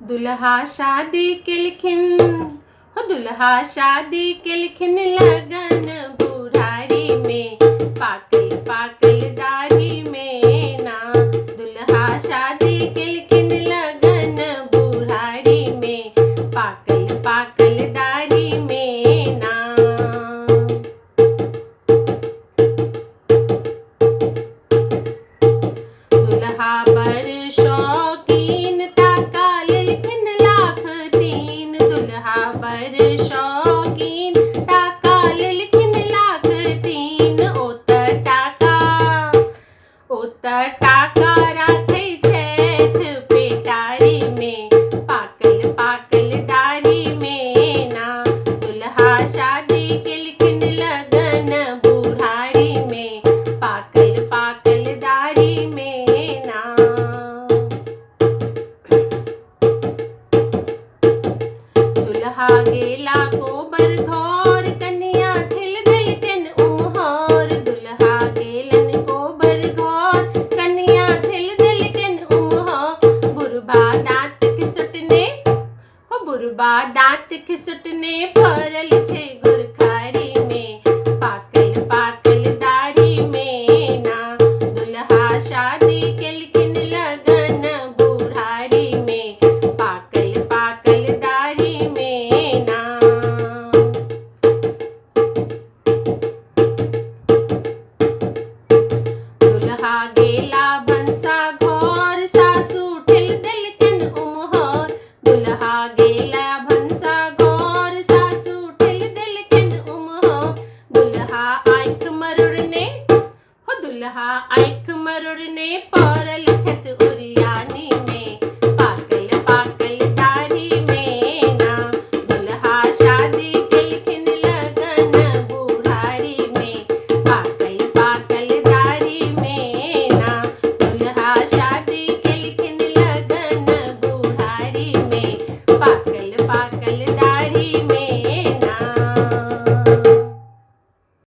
दुल्हा शादी के लिखिन हो, दुल्हा शादी के लिखिन लगन बुढ़ारी में, पाकल पाकल दाढ़ी में ना। दुल्हा शादी के लिखिन लगन बुढ़ारी में, पाकल पाकल दाढ़ी में ना। दुल्हा बर शौकीन, टाका लिखिन लाख तीन। दुल्हा बर शौकीन, टाका लिखिन लाख तीन। ओत टाका राखै छैथ पेटारी में, पाकल पाकल दाढ़ी में ना। दुल्हा शादी के लिखिन लगन बुढ़ारी में, पाकल पाकल दाढ़ी में ना। दुल्हा गेला कोबर घर, कन्या ठिल दिलकिन उम्हर। दुल्हा गेलन कोबर घर, कन्या ठिल दिलकिन उम्हर। बुढ़बा दाँत खिसुटने हो, बुढ़बा दाँत खिसुटने फरल छे गुरखारी में, पाकल पाकल दाढ़ी में ना। दुल्हा शादी के लिखिन लगन बुढ़ारी में, पाकल पाकल दाढ़ी में ना। दुल्हा गेला भंसा घर, सासू ठिल दिलकिन उम्हर। दुल्हा गेला भंसा घर, सासू ठिल दिलकिन उम्हर। दुल्हा आँख मरुड़ने हो, दुल्हा आँख मरुड़ने पड़ल छत उरियानी में, पाकल पाकल दाढ़ी में ना। दुल्हा शादी के लिखिन लगन बुढ़ारी में, पाकल पाकल दाढ़ी में ना। दुल्हा शादी के लिखिन लगन बुढ़ारी में, पाकल पाकल दाढ़ी